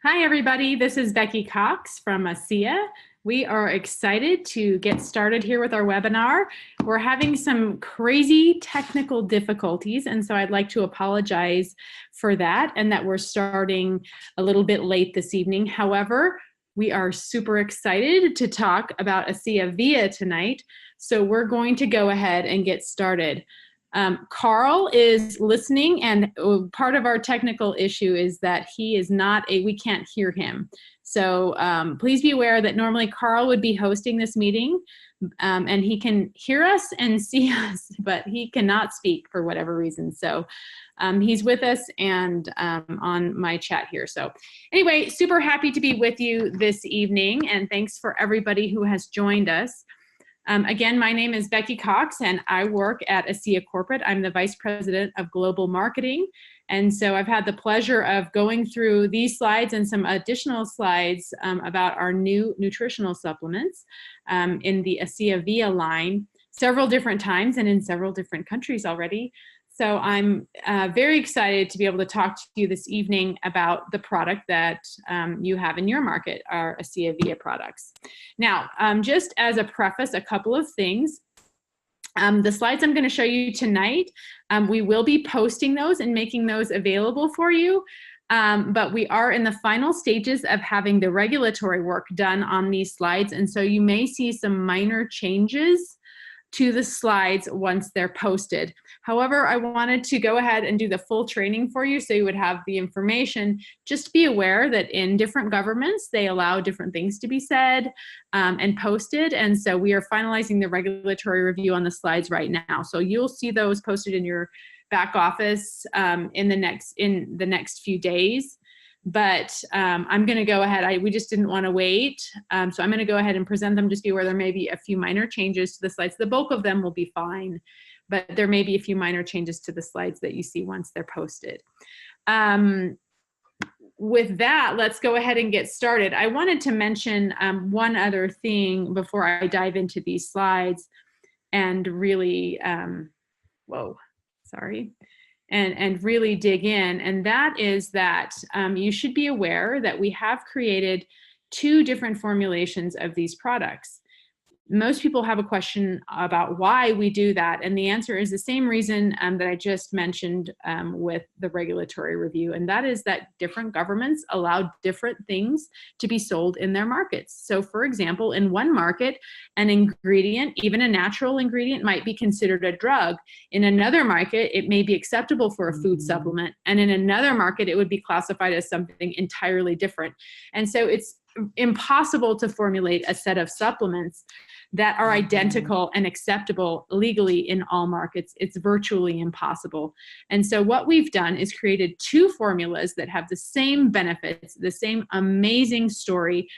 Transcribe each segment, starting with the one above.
Hi, everybody. This is Becky Cox from VIA. We are excited to get started here with our webinar. We're having some crazy technical difficulties, and so I'd like to apologize for that and that we're starting a little bit late this evening. However, we are super excited to talk about ASEA VIA tonight, so we're going to go ahead and get started. Carl is listening, and part of our technical issue is that he is not we can't hear him. So please be aware that normally Carl would be hosting this meeting, and he can hear us and see us, but he cannot speak for whatever reason. So he's with us and on my chat here. So anyway, super happy to be with you this evening, and thanks for everybody who has joined us. Again, my name is Becky Cox, and I work at ASEA Corporate. I'm the Vice President of Global Marketing, and so I've had the pleasure of going through these slides and some additional slides about our new nutritional supplements in the ASEA VIA line several different times and in several different countries already. So I'm very excited to be able to talk to you this evening about the product that you have in your market, our ASEA VIA products. Now, just as a preface, a couple of things. The slides I'm going to show you tonight, we will be posting those and making those available for you. But we are in the final stages of having the regulatory work done on these slides. And so you may see some minor changes to the slides once they're posted. However, I wanted to go ahead and do the full training for you so you would have the information. Just be aware that in different governments, they allow different things to be said and posted. And so we are finalizing the regulatory review on the slides right now. So you'll see those posted in your back office in the next few days. But I'm going to go ahead. We just didn't want to wait. So I'm going to go ahead and present them. Just be aware there may be a few minor changes to the slides. The bulk of them will be fine, but there may be a few minor changes to the slides that you see once they're posted. With that, let's go ahead and get started. I wanted to mention one other thing before I dive into these slides and really, and really dig in, and that is that you should be aware that we have created two different formulations of these products. Most people have a question about why we do that, and the answer is the same reason that I just mentioned with the regulatory review, and that is that different governments allow different things to be sold in their markets. So for example, in one market, an ingredient, even a natural ingredient, might be considered a drug. In another market, it may be acceptable for a food supplement, and in another market, it would be classified as something entirely different. And so it's impossible to formulate a set of supplements that are identical and acceptable legally in all markets. It's virtually impossible. And so what we've done is created two formulas that have the same benefits, the same amazing story,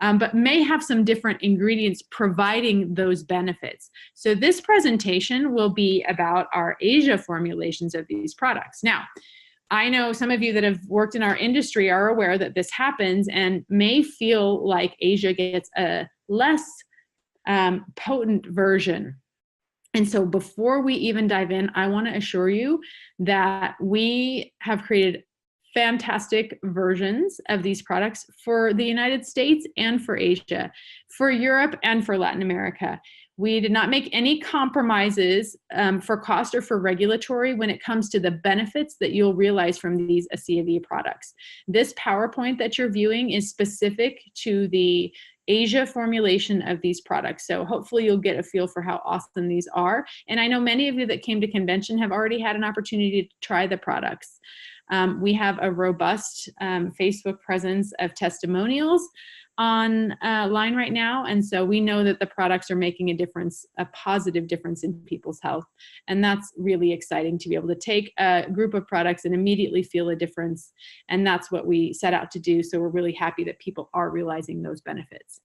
but may have some different ingredients providing those benefits. So this presentation will be about our Asia formulations of these products. Now, I know some of you that have worked in our industry are aware that this happens and may feel like Asia gets a less potent version. And so before we even dive in, I want to assure you that we have created fantastic versions of these products for the United States and for Asia, for Europe and for Latin America. We did not make any compromises for cost or for regulatory when it comes to the benefits that you'll realize from these ASEA VIA products. This PowerPoint that you're viewing is specific to the Asia formulation of these products. So hopefully you'll get a feel for how awesome these are. And I know many of you that came to convention have already had an opportunity to try the products. We have a robust Facebook presence of testimonials on line right now, and so we know that the products are making a difference, a positive difference in people's health, and that's really exciting to be able to take a group of products and immediately feel a difference, and that's what we set out to do. So we're really happy that people are realizing those benefits.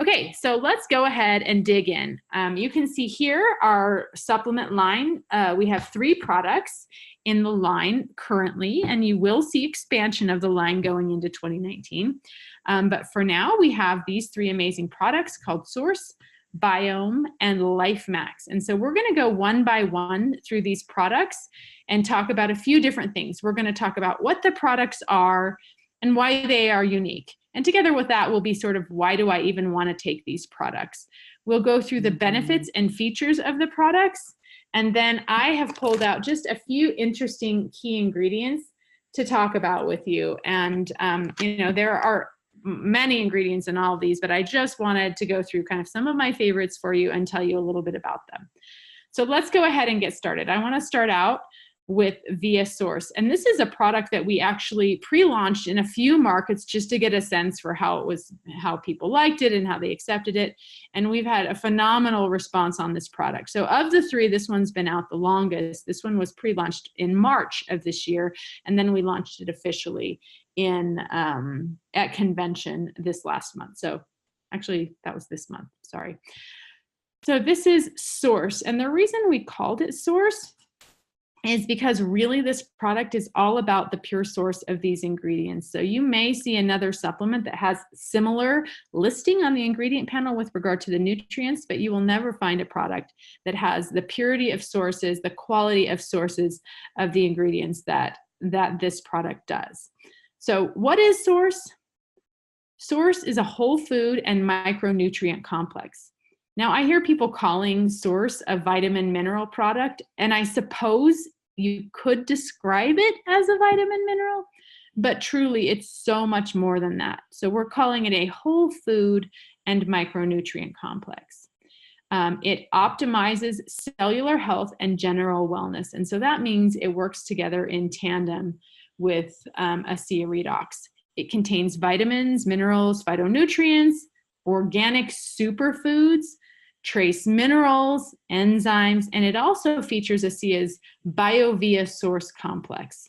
Okay, so let's go ahead and dig in. You can see here our supplement line. We have 3 products in the line currently, and you will see expansion of the line going into 2019. But for now, we have these 3 amazing products called Source, Biome, and LifeMax. And so we're going to go one by one through these products and talk about a few different things. We're going to talk about what the products are, and why they are unique. And together with that will be sort of, why do I even want to take these products? We'll go through the benefits and features of the products. And then I have pulled out just a few interesting key ingredients to talk about with you. And, there are many ingredients in all of these, but I just wanted to go through kind of some of my favorites for you and tell you a little bit about them. So let's go ahead and get started. I want to start out with VIA Source. And this is a product that we actually pre-launched in a few markets just to get a sense for how people liked it and how they accepted it. And we've had a phenomenal response on this product. So of the three, this one's been out the longest. This one was pre-launched in March of this year, and then we launched it officially at convention this last month. So actually that was this month, sorry. So this is Source. And the reason we called it Source is because really this product is all about the pure source of these ingredients. So you may see another supplement that has similar listing on the ingredient panel with regard to the nutrients, but you will never find a product that has the purity of sources, the quality of sources of the ingredients that this product does. So what is Source? Source is a whole food and micronutrient complex. Now, I hear people calling Source a vitamin mineral product, and I suppose you could describe it as a vitamin mineral, but truly it's so much more than that. So we're calling it a whole food and micronutrient complex. It optimizes cellular health and general wellness. And so that means it works together in tandem with ASEA Redox. It contains vitamins, minerals, phytonutrients, organic superfoods, trace minerals, enzymes, and it also features ASEA's BioVia Source complex.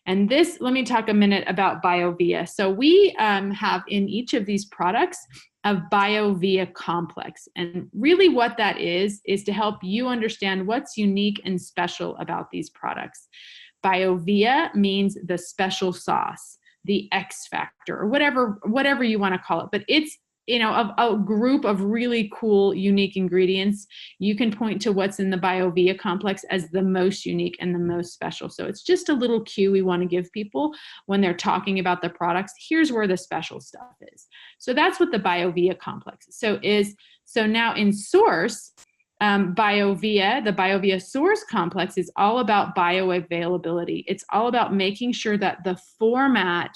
And this, let me talk a minute about BioVia. So we have in each of these products a BioVia complex. And really what that is to help you understand what's unique and special about these products. BioVia means the special sauce, the X factor, or whatever you want to call it, but it's a group of really cool, unique ingredients. You can point to what's in the BioVia complex as the most unique and the most special. So it's just a little cue we want to give people when they're talking about the products. Here's where the special stuff is. So that's what the BioVia complex is. So now in Source, the BioVia Source complex is all about bioavailability. It's all about making sure that the format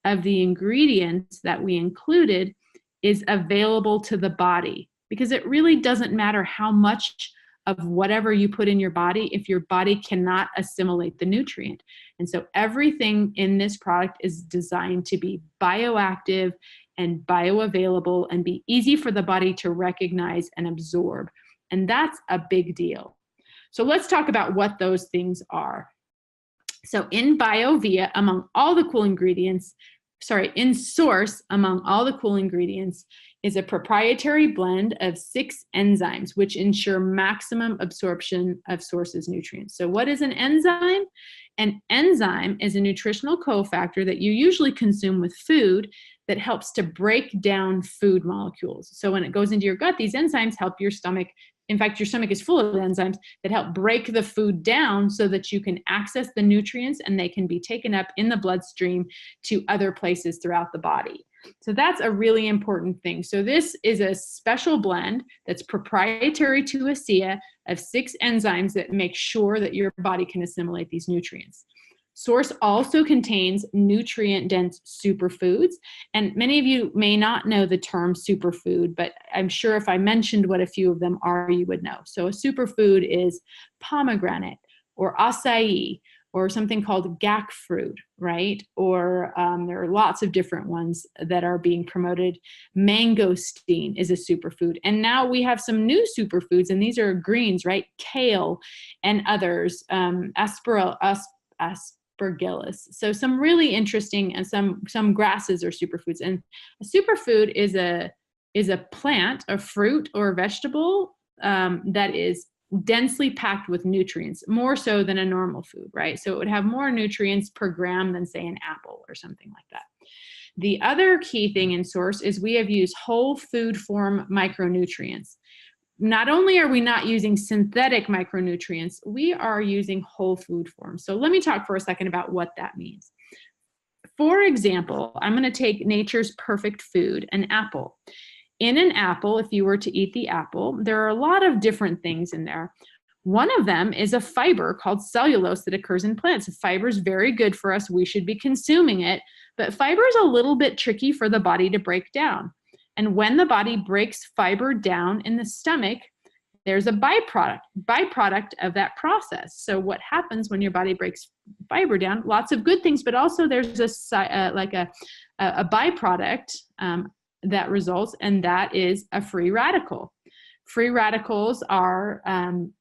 of the ingredients that we included is available to the body, because it really doesn't matter how much of whatever you put in your body if your body cannot assimilate the nutrient. And so everything in this product is designed to be bioactive and bioavailable and be easy for the body to recognize and absorb. And that's a big deal. So let's talk about what those things are. So in BioVia, among all the cool ingredients, in Source, among all the cool ingredients, is a proprietary blend of 6 enzymes, which ensure maximum absorption of Source's nutrients. So what is an enzyme? An enzyme is a nutritional cofactor that you usually consume with food that helps to break down food molecules. So when it goes into your gut, these enzymes help your stomach. In fact, your stomach is full of enzymes that help break the food down so that you can access the nutrients and they can be taken up in the bloodstream to other places throughout the body. So that's a really important thing. So this is a special blend that's proprietary to ASEA of 6 enzymes that make sure that your body can assimilate these nutrients. Source also contains nutrient-dense superfoods, and many of you may not know the term superfood, but I'm sure if I mentioned what a few of them are, you would know. So a superfood is pomegranate or acai or something called gac fruit, right? Or there are lots of different ones that are being promoted. Mangosteen is a superfood. And now we have some new superfoods, and these are greens, right? Kale and others, aspergillus. So some really interesting, and some grasses are superfoods. And a superfood is a plant, a fruit or a vegetable that is densely packed with nutrients, more so than a normal food, right? So it would have more nutrients per gram than, say, an apple or something like that. The other key thing in Source is we have used whole food form micronutrients. Not only are we not using synthetic micronutrients, we are using whole food forms. So let me talk for a second about what that means. For example, I'm going to take nature's perfect food, an apple. In an apple, if you were to eat the apple, there are a lot of different things in there. One of them is a fiber called cellulose that occurs in plants. Fiber is very good for us. We should be consuming it, but fiber is a little bit tricky for the body to break down. And when the body breaks fiber down in the stomach, there's a byproduct of that process. So what happens when your body breaks fiber down? Lots of good things, but also there's a byproduct that results, and that is a free radical. Free radicals are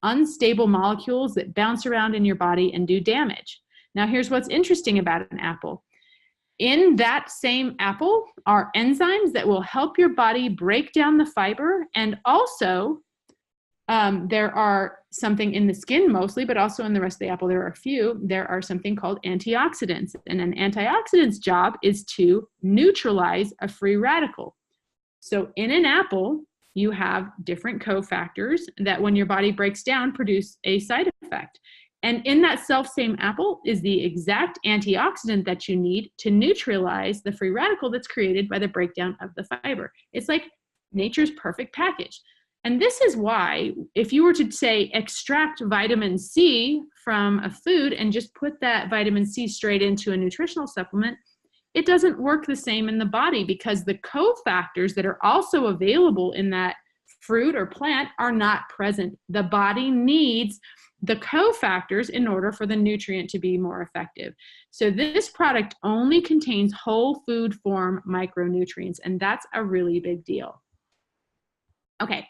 unstable molecules that bounce around in your body and do damage. Now, here's what's interesting about an apple. In that same apple are enzymes that will help your body break down the fiber, and also there are something in the skin mostly, but also in the rest of the apple, there are a few. There are something called antioxidants, and an antioxidant's job is to neutralize a free radical. So in an apple, you have different cofactors that when your body breaks down, produce a side effect. And in that same apple is the exact antioxidant that you need to neutralize the free radical that's created by the breakdown of the fiber. It's like nature's perfect package. And this is why, if you were to say extract vitamin C from a food and just put that vitamin C straight into a nutritional supplement, it doesn't work the same in the body, because the cofactors that are also available in that fruit or plant are not present. The body needs the cofactors in order for the nutrient to be more effective. So this product only contains whole food form micronutrients, and that's a really big deal. Okay,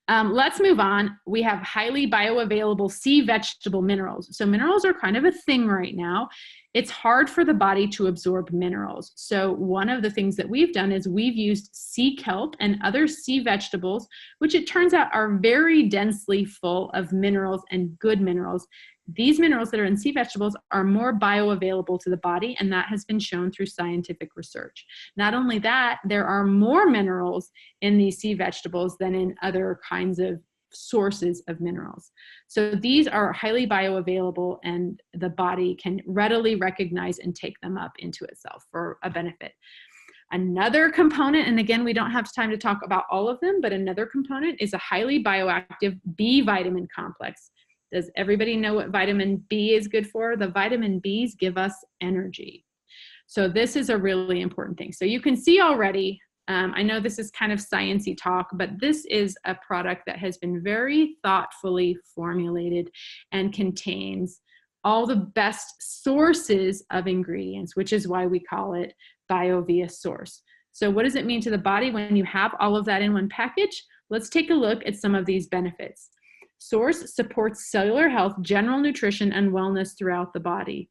let's move on. We have highly bioavailable sea vegetable minerals. So minerals are kind of a thing right now. It's hard for the body to absorb minerals. So one of the things that we've done is we've used sea kelp and other sea vegetables, which it turns out are very densely full of minerals and good minerals. These minerals that are in sea vegetables are more bioavailable to the body, and that has been shown through scientific research. Not only that, there are more minerals in these sea vegetables than in other kinds of sources of minerals. So these are highly bioavailable, and the body can readily recognize and take them up into itself for a benefit. Another component, and again, we don't have time to talk about all of them, but another component is a highly bioactive B vitamin complex. Does everybody know what vitamin B is good for? The vitamin Bs give us energy. So this is a really important thing. So you can see already, I know this is kind of sciencey talk, but this is a product that has been very thoughtfully formulated and contains all the best sources of ingredients, which is why we call it BioVia Source. So what does it mean to the body when you have all of that in one package? Let's take a look at some of these benefits. Source supports cellular health, general nutrition, and wellness throughout the body.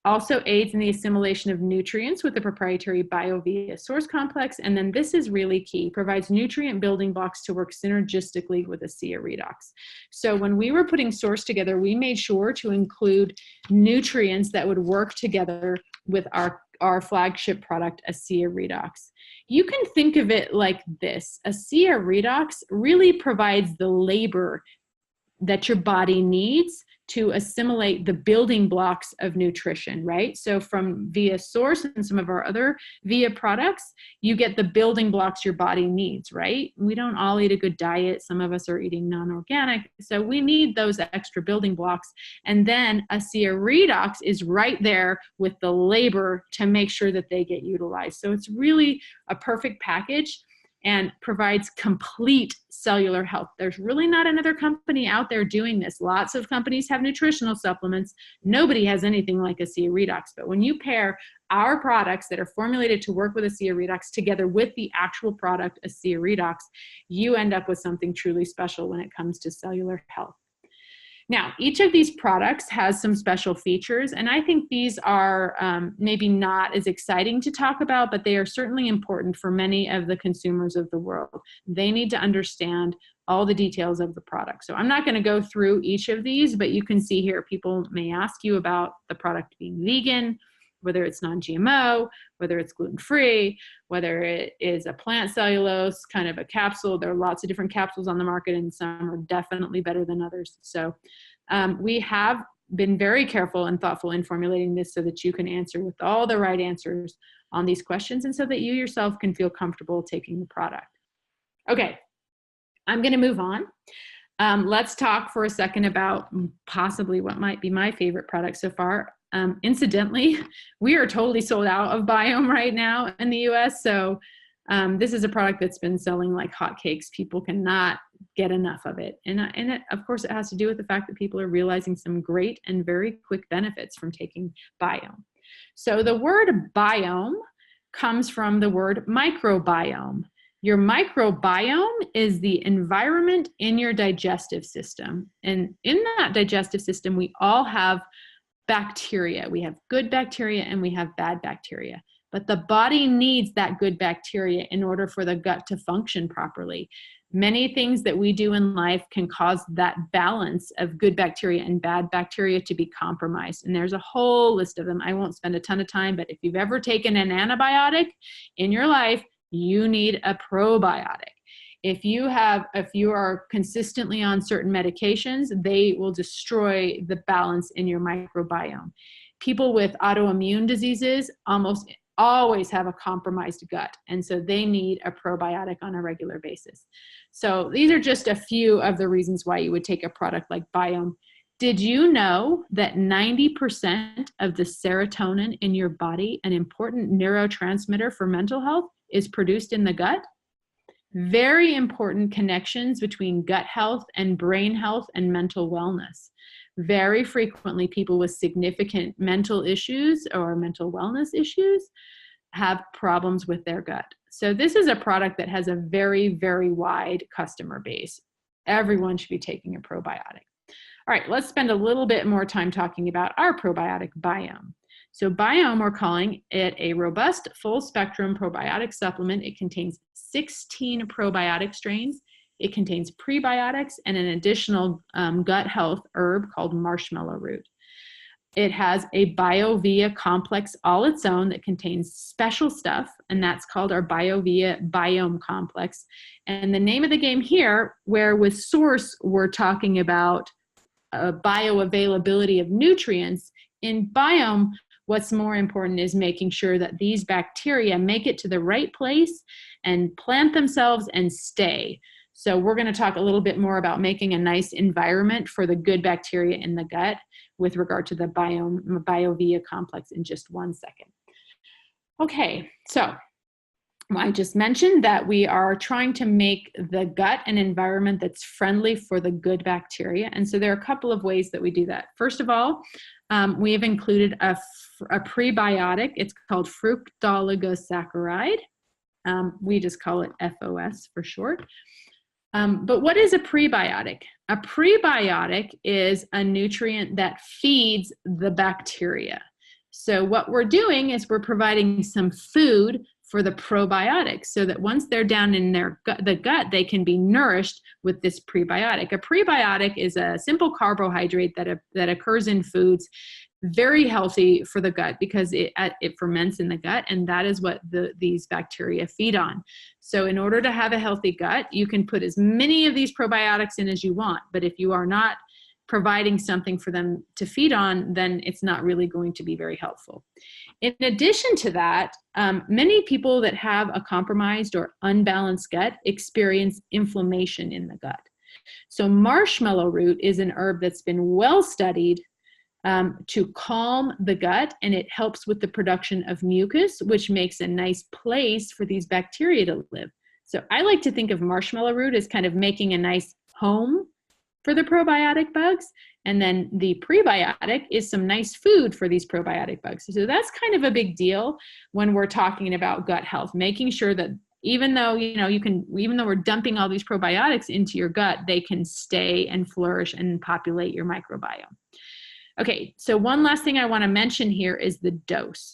Also aids in the assimilation of nutrients with the proprietary BioVia Source complex. And then this is really key, provides nutrient building blocks to work synergistically with a SIA redox. So when we were putting Source together, we made sure to include nutrients that would work together with our flagship product, a SIA redox. You can think of it like this. A SIA redox really provides the labor that your body needs to assimilate the building blocks of nutrition, right? So from VIA Source and some of our other VIA products, you get the building blocks your body needs, right? We don't all eat a good diet. Some of us are eating non-organic. So we need those extra building blocks. And then a SIA redox is right there with the labor to make sure that they get utilized. So it's really a perfect package and provides complete cellular health. There's really not another company out there doing this. Lots of companies have nutritional supplements. Nobody has anything like a SIA redox. But when you pair our products that are formulated to work with a SIA redox together with the actual product, a SIA redox, you end up with something truly special when it comes to cellular health. Now, each of these products has some special features, and I think these are maybe not as exciting to talk about, but they are certainly important for many of the consumers of the world. They need to understand all the details of the product. So I'm not going to go through each of these, but you can see here people may ask you about the product being vegan, whether it's non-GMO, whether it's gluten-free, whether it is a plant cellulose, kind of a capsule. There are lots of different capsules on the market, and some are definitely better than others. So we have been very careful and thoughtful in formulating this so that you can answer with all the right answers on these questions, and so that you yourself can feel comfortable taking the product. Okay, I'm going to move on. Let's talk for a second about possibly what might be my favorite product so far. Incidentally, we are totally sold out of Biome right now in the US. So this is a product that's been selling like hotcakes. People cannot get enough of it. And it, of course, it has to do with the fact that people are realizing some great and very quick benefits from taking Biome. So the word biome comes from the word microbiome. Your microbiome is the environment in your digestive system. And in that digestive system, we all have bacteria. We have good bacteria and we have bad bacteria. But the body needs that good bacteria in order for the gut to function properly. Many things that we do in life can cause that balance of good bacteria and bad bacteria to be compromised. And there's a whole list of them. I won't spend a ton of time, but if you've ever taken an antibiotic in your life, you need a probiotic. If you are consistently on certain medications, they will destroy the balance in your microbiome. People with autoimmune diseases almost always have a compromised gut, and so they need a probiotic on a regular basis. So these are just a few of the reasons why you would take a product like Biome. Did you know that 90% of the serotonin in your body, an important neurotransmitter for mental health, is produced in the gut? Very important connections between gut health and brain health and mental wellness. Very frequently, people with significant mental issues or mental wellness issues have problems with their gut. So this is a product that has a very, very wide customer base. Everyone should be taking a probiotic. All right, let's spend a little bit more time talking about our probiotic, Biome. So Biome, we're calling it a robust full spectrum probiotic supplement. It contains 16 probiotic strains. It contains prebiotics and an additional gut health herb called marshmallow root. It has a BioVia complex all its own that contains special stuff, and that's called our BioVia Biome Complex. And the name of the game here, where with Source we're talking about bioavailability of nutrients, in Biome, what's more important is making sure that these bacteria make it to the right place and plant themselves and stay. So we're going to talk a little bit more about making a nice environment for the good bacteria in the gut with regard to the BioVia complex in just 1 second. Okay, so I just mentioned that we are trying to make the gut an environment that's friendly for the good bacteria. And so there are a couple of ways that we do that. First of all, we have included a prebiotic. It's called fructoligosaccharide. We just call it FOS for short. But what is a prebiotic? A prebiotic is a nutrient that feeds the bacteria. So what we're doing is we're providing some food for the probiotics so that once they're down in their gut, they can be nourished with this prebiotic. A prebiotic is a simple carbohydrate that occurs in foods, very healthy for the gut because it ferments in the gut, and that is what these bacteria feed on. So in order to have a healthy gut, you can put as many of these probiotics in as you want, but if you are not providing something for them to feed on, then it's not really going to be very helpful. In addition to that, many people that have a compromised or unbalanced gut experience inflammation in the gut. So marshmallow root is an herb that's been well studied to calm the gut, and it helps with the production of mucus, which makes a nice place for these bacteria to live. So I like to think of marshmallow root as kind of making a nice home for the probiotic bugs, and then the prebiotic is some nice food for these probiotic bugs. So that's kind of a big deal when we're talking about gut health, making sure that even though we're dumping all these probiotics into your gut, they can stay and flourish and populate your microbiome. Okay, so one last thing I want to mention here is the dose.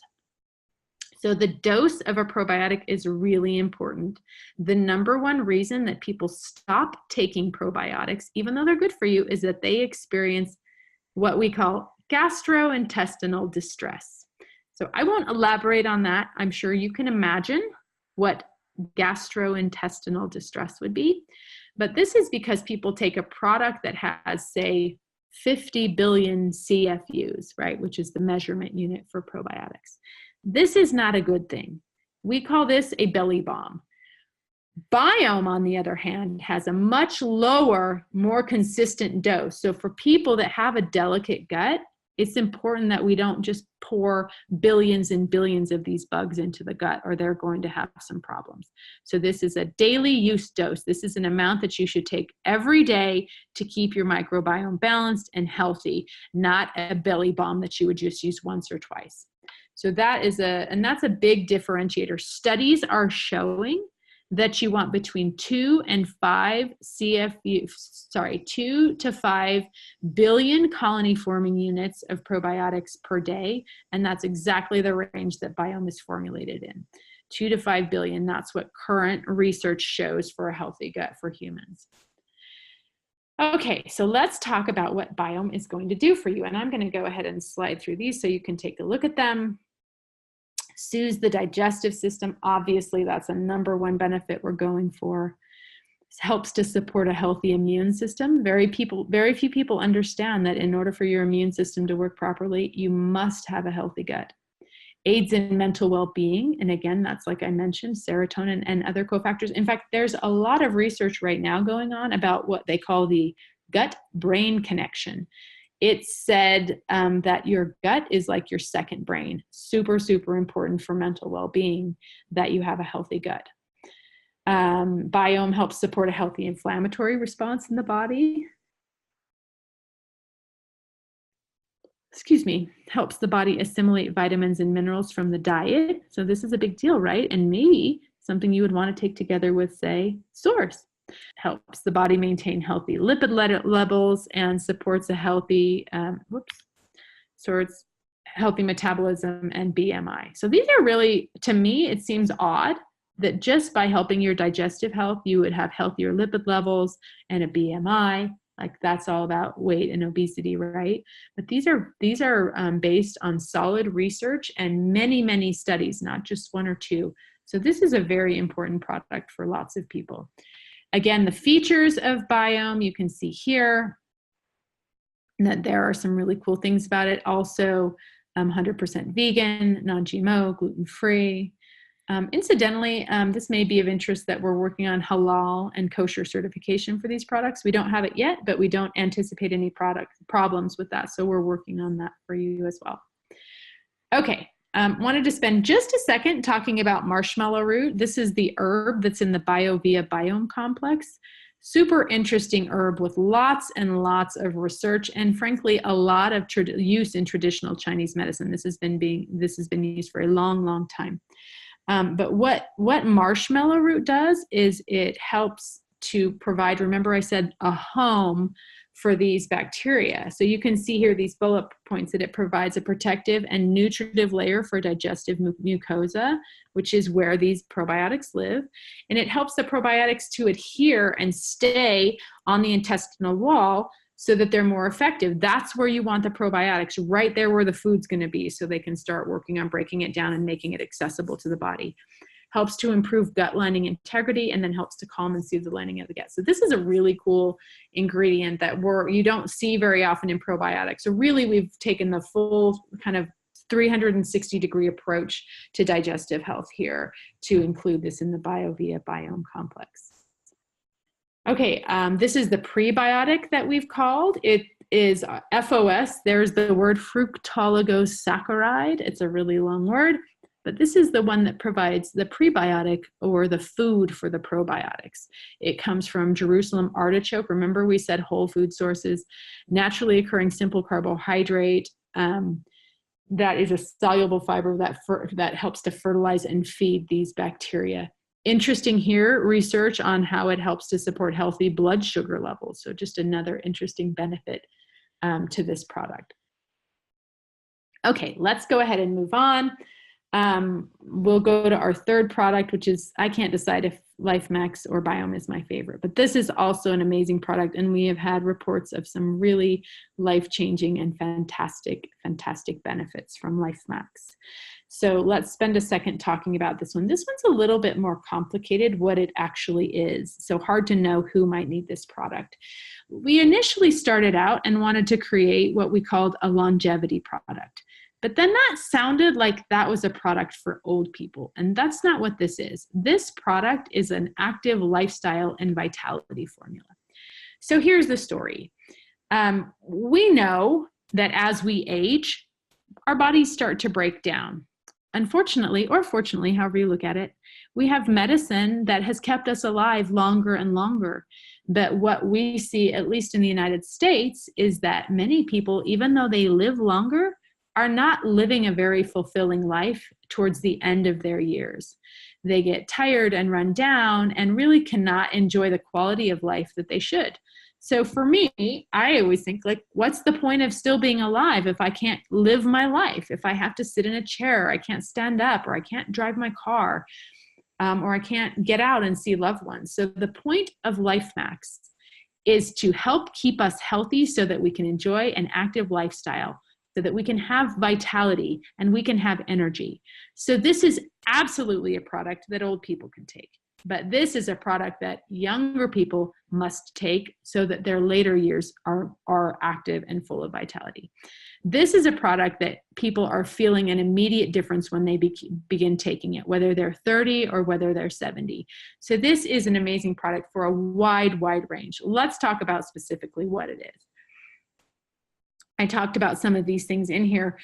So the dose of a probiotic is really important. The number one reason that people stop taking probiotics, even though they're good for you, is that they experience what we call gastrointestinal distress. So I won't elaborate on that. I'm sure you can imagine what gastrointestinal distress would be. But this is because people take a product that has, say, 50 billion CFUs, right, which is the measurement unit for probiotics. This is not a good thing. We call this a belly bomb. Biome, on the other hand, has a much lower, more consistent dose. So for people that have a delicate gut, it's important that we don't just pour billions and billions of these bugs into the gut, or they're going to have some problems. So this is a daily use dose. This is an amount that you should take every day to keep your microbiome balanced and healthy, not a belly bomb that you would just use once or twice. So that's a big differentiator. Studies are showing that you want between 2 and 5 2 to 5 billion colony forming units of probiotics per day. And that's exactly the range that Biome is formulated in. 2 to 5 billion, that's what current research shows for a healthy gut for humans. Okay, so let's talk about what Biome is going to do for you. And I'm going to go ahead and slide through these so you can take a look at them. Soothes the digestive system. Obviously, that's a #1 benefit we're going for. It helps to support a healthy immune system. Very few people understand that in order for your immune system to work properly, you must have a healthy gut. Aids in mental well-being. And again, that's like I mentioned, serotonin and other cofactors. In fact, there's a lot of research right now going on about what they call the gut-brain connection. It's said that your gut is like your second brain. Super, super important for mental well-being that you have a healthy gut. Biome helps support a healthy inflammatory response in the body. Helps the body assimilate vitamins and minerals from the diet. So this is a big deal, right? And maybe something you would want to take together with, say, SOURCE. Helps the body maintain healthy lipid levels and supports a healthy, healthy metabolism and BMI. So these are really, to me, it seems odd that just by helping your digestive health, you would have healthier lipid levels and a BMI. Like that's all about weight and obesity, right? But these are based on solid research and many, many studies, not just 1 or 2. So this is a very important product for lots of people. Again, the features of Biome, you can see here that there are some really cool things about it. Also, 100% vegan, non-GMO, gluten-free. Incidentally, this may be of interest that we're working on halal and kosher certification for these products. We don't have it yet, but we don't anticipate any problems with that. So we're working on that for you as well. Okay. Wanted to spend just a second talking about marshmallow root. This is the herb that's in the VIA Biome complex. Super interesting herb with lots and lots of research and frankly, a lot of use in traditional Chinese medicine. This has been used for a long, long time. But what marshmallow root does is it helps to provide, remember I said, a home for these bacteria. So you can see here these bullet points that it provides a protective and nutritive layer for digestive mucosa, which is where these probiotics live. And it helps the probiotics to adhere and stay on the intestinal wall so that they're more effective. That's where you want the probiotics, right there where the food's going to be, so they can start working on breaking it down and making it accessible to the body. Helps to improve gut lining integrity, and then helps to calm and soothe the lining of the gut. So this is a really cool ingredient that you don't see very often in probiotics. So really we've taken the full kind of 360-degree approach to digestive health here to include this in the VIA Biome complex. Okay, this is the prebiotic that we've called. It is FOS. There's the word fructoligosaccharide. It's a really long word. But this is the one that provides the prebiotic or the food for the probiotics. It comes from Jerusalem artichoke. Remember we said whole food sources, naturally occurring simple carbohydrate that is a soluble fiber that helps to fertilize and feed these bacteria. Interesting here, research on how it helps to support healthy blood sugar levels. So just another interesting benefit to this product. Okay, let's go ahead and move on. We'll go to our third product, which is, I can't decide if LifeMax or Biome is my favorite, but this is also an amazing product. And we have had reports of some really life-changing and fantastic benefits from LifeMax. So let's spend a second talking about this one. This one's a little bit more complicated, what it actually is. So hard to know who might need this product. We initially started out and wanted to create what we called a longevity product. But then that sounded like that was a product for old people. And that's not what this is. This product is an active lifestyle and vitality formula. So here's the story. We know that as we age, our bodies start to break down. Unfortunately, or fortunately, however you look at it, we have medicine that has kept us alive longer and longer. But what we see, at least in the United States, is that many people, even though they live longer, are not living a very fulfilling life towards the end of their years. They get tired and run down and really cannot enjoy the quality of life that they should. So for me, I always think, like, what's the point of still being alive if I can't live my life? If I have to sit in a chair, I can't stand up, or I can't drive my car, or I can't get out and see loved ones. So the point of LifeMax is to help keep us healthy so that we can enjoy an active lifestyle, so that we can have vitality and we can have energy. So this is absolutely a product that old people can take. But this is a product that younger people must take so that their later years are active and full of vitality. This is a product that people are feeling an immediate difference when they begin taking it, whether they're 30 or whether they're 70. So this is an amazing product for a wide range. Let's talk about specifically what it is. I talked about some of these things in here.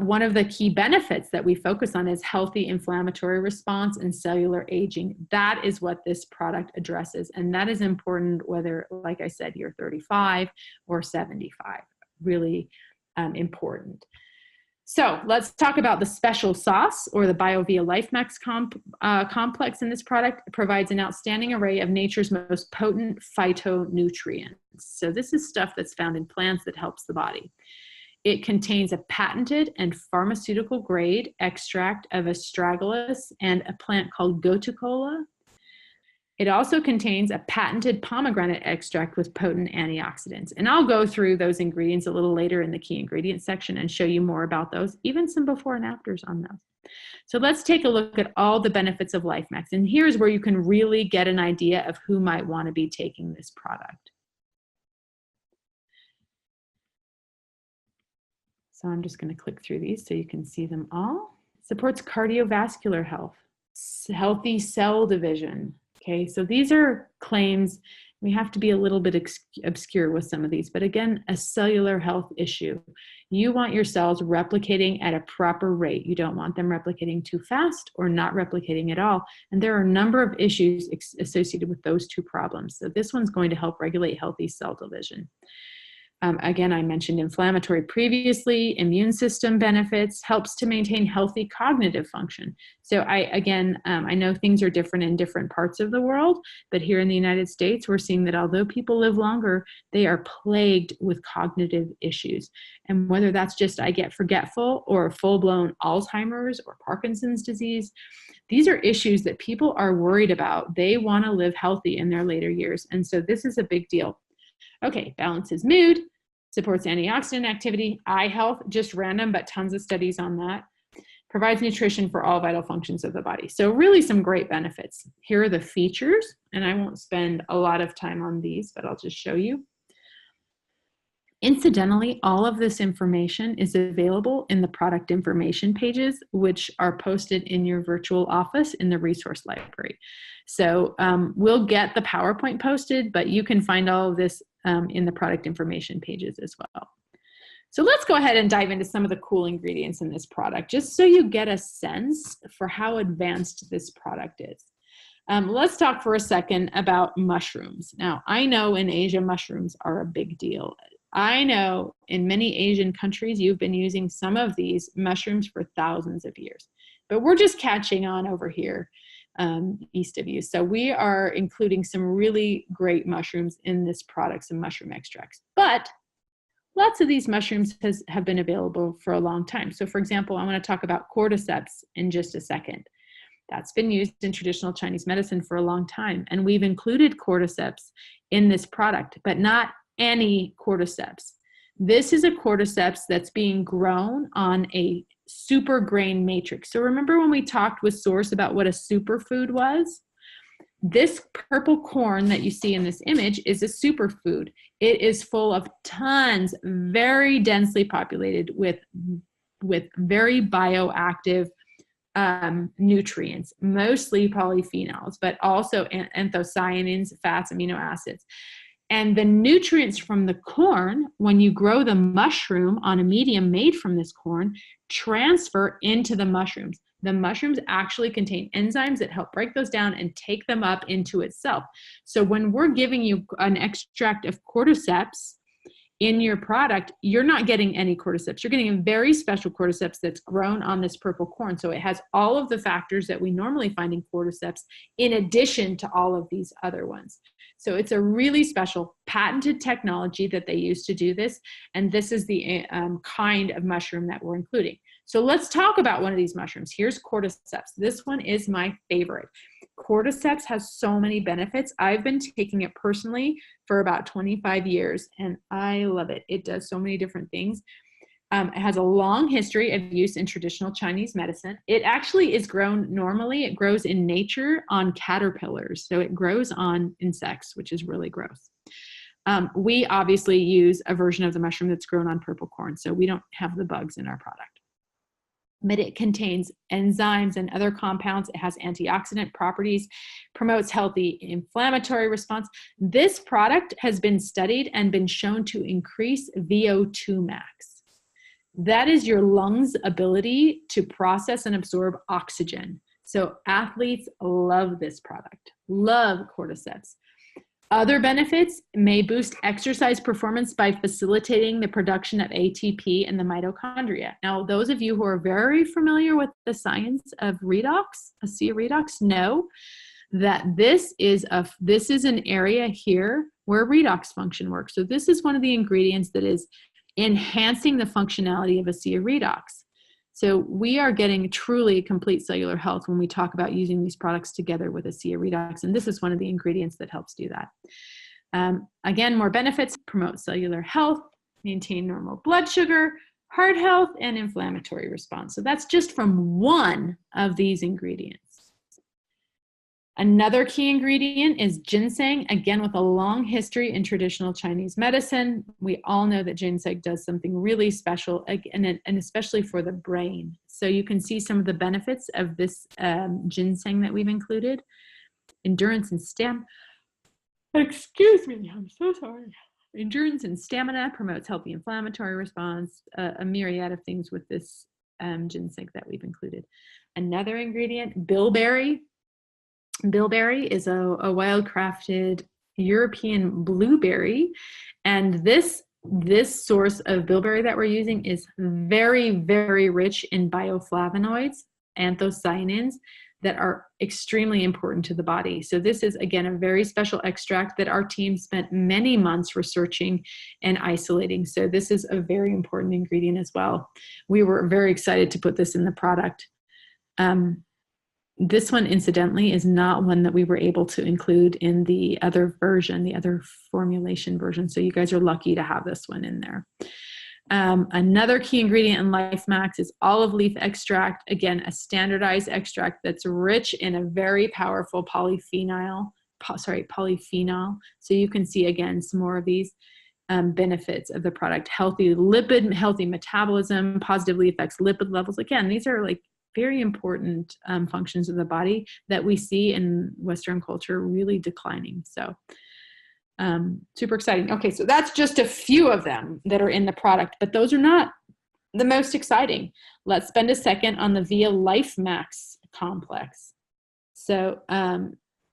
One of the key benefits that we focus on is healthy inflammatory response and cellular aging. That is what this product addresses. And that is important whether, like I said, you're 35 or 75, really important. So let's talk about the special sauce, or the BioVia LifeMax complex in this product. It provides an outstanding array of nature's most potent phytonutrients. So this is stuff that's found in plants that helps the body. It contains a patented and pharmaceutical grade extract of astragalus and a plant called gotukola. It also contains a patented pomegranate extract with potent antioxidants. And I'll go through those ingredients a little later in the key ingredients section and show you more about those, even some before and afters on those. So let's take a look at all the benefits of LifeMax. And here's where you can really get an idea of who might want to be taking this product. So I'm just going to click through these so you can see them all. Supports cardiovascular health, healthy cell division. Okay, so these are claims. We have to be a little bit obscure with some of these, but again, a cellular health issue. You want your cells replicating at a proper rate. You don't want them replicating too fast or not replicating at all. And there are a number of issues associated with those two problems. So this one's going to help regulate healthy cell division. Again, I mentioned inflammatory previously, immune system benefits, helps to maintain healthy cognitive function. So I know things are different in different parts of the world, but here in the United States, we're seeing that although people live longer, they are plagued with cognitive issues. And whether that's just I get forgetful or full-blown Alzheimer's or Parkinson's disease, these are issues that people are worried about. They want to live healthy in their later years. And so this is a big deal. Okay, balances mood, supports antioxidant activity, eye health, just random, but tons of studies on that. Provides nutrition for all vital functions of the body. So really some great benefits. Here are the features, and I won't spend a lot of time on these, but I'll just show you. Incidentally, all of this information is available in the product information pages, which are posted in your virtual office in the resource library. So we'll get the PowerPoint posted, but you can find all of this in the product information pages as well. So let's go ahead and dive into some of the cool ingredients in this product, just so you get a sense for how advanced this product is. Let's talk for a second about mushrooms. Now, I know in Asia, mushrooms are a big deal. I know in many Asian countries, you've been using some of these mushrooms for thousands of years, but we're just catching on over here east of you. So we are including some really great mushrooms in this product, some mushroom extracts. But lots of these mushrooms have been available for a long time. So for example, I want to talk about cordyceps in just a second. That's been used in traditional Chinese medicine for a long time. And we've included cordyceps in this product, but not any cordyceps. This is a cordyceps that's being grown on a super grain matrix. So remember when we talked with Source about what a superfood was? This purple corn that you see in this image is a superfood. It is full of tons, very densely populated with very bioactive nutrients, mostly polyphenols, but also anthocyanins, fats, amino acids. And the nutrients from the corn, when you grow the mushroom on a medium made from this corn, transfer into the mushrooms. The mushrooms actually contain enzymes that help break those down and take them up into itself. So when we're giving you an extract of cordyceps in your product, you're not getting any cordyceps. You're getting a very special cordyceps that's grown on this purple corn. So it has all of the factors that we normally find in cordyceps in addition to all of these other ones. So it's a really special patented technology that they use to do this. And this is the kind of mushroom that we're including. So let's talk about one of these mushrooms. Here's cordyceps. This one is my favorite. Cordyceps has so many benefits. I've been taking it personally for about 25 years and I love it. It does so many different things. It has a long history of use in traditional Chinese medicine. It actually is grown normally. It grows in nature on caterpillars. So it grows on insects, which is really gross. We obviously use a version of the mushroom that's grown on purple corn. So we don't have the bugs in our product. But it contains enzymes and other compounds. It has antioxidant properties, promotes healthy inflammatory response. This product has been studied and been shown to increase VO2 max. That is your lungs' ability to process and absorb oxygen. So athletes love this product, love cordyceps. Other benefits may boost exercise performance by facilitating the production of ATP in the mitochondria. Now, those of you who are very familiar with the science of redox, ASEA redox, know that this is an area here where redox function works. So this is one of the ingredients that is enhancing the functionality of ASEA redox. So we are getting truly complete cellular health when we talk about using these products together with ASEA redox, and this is one of the ingredients that helps do that. Again, more benefits: promote cellular health, maintain normal blood sugar, heart health, and inflammatory response. So that's just from one of these ingredients. Another key ingredient is ginseng, again with a long history in traditional Chinese medicine. We all know that ginseng does something really special, and especially for the brain. So you can see some of the benefits of this ginseng that we've included. Endurance and stamina. Excuse me, I'm so sorry. Endurance and stamina, promotes healthy inflammatory response, a myriad of things with this ginseng that we've included. Another ingredient, bilberry. Bilberry is a wild-crafted European blueberry, and this source of bilberry that we're using is very, very rich in bioflavonoids, anthocyanins, that are extremely important to the body. So this is, again, a very special extract that our team spent many months researching and isolating. So this is a very important ingredient as well. We were very excited to put this in the product. This one, incidentally, is not one that we were able to include in the other version, the other formulation version. So you guys are lucky to have this one in there. Another key ingredient in Life Max is olive leaf extract. Again, a standardized extract that's rich in a very powerful polyphenol. So you can see, again, some more of these benefits of the product. Healthy metabolism, positively affects lipid levels. Again, these are like very important functions of the body that we see in Western culture really declining. So super exciting. Okay, so that's just a few of them that are in the product, but those are not the most exciting. Let's spend a second on the VIA Life Max complex. So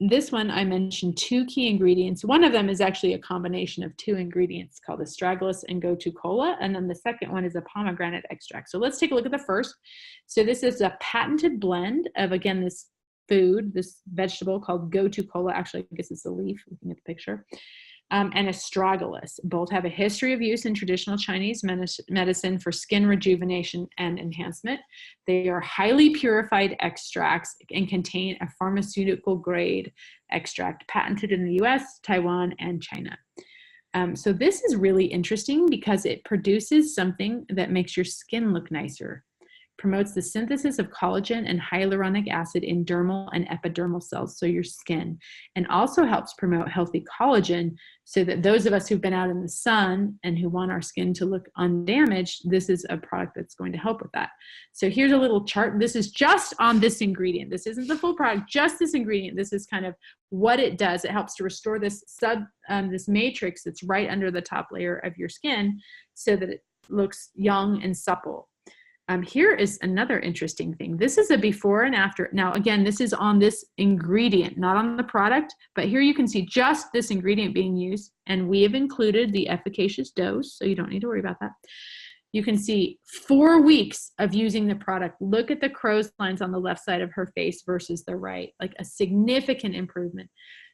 this one, I mentioned two key ingredients. One of them is actually a combination of two ingredients called astragalus and gotu kola, and then the second one is a pomegranate extract. So let's take a look at the first. So this is a patented blend of, again, this food, this vegetable called gotu kola. Actually, I guess it's a leaf, looking at the picture. And astragalus. Both have a history of use in traditional Chinese medicine for skin rejuvenation and enhancement. They are highly purified extracts and contain a pharmaceutical grade extract patented in the US, Taiwan, and China. So this is really interesting because it produces something that makes your skin look nicer. promotes the synthesis of collagen and hyaluronic acid in dermal and epidermal cells, so your skin, and also helps promote healthy collagen so that those of us who've been out in the sun and who want our skin to look undamaged, this is a product that's going to help with that. So here's a little chart. This is just on this ingredient. This isn't the full product, just this ingredient. This is kind of what it does. It helps to restore this this matrix that's right under the top layer of your skin so that it looks young and supple. Here is another interesting thing. This is a before and after. Now, again, this is on this ingredient, not on the product, but here you can see just this ingredient being used, and we have included the efficacious dose, so you don't need to worry about that. You can see 4 weeks of using the product. Look at the crow's lines on the left side of her face versus the right, like a significant improvement.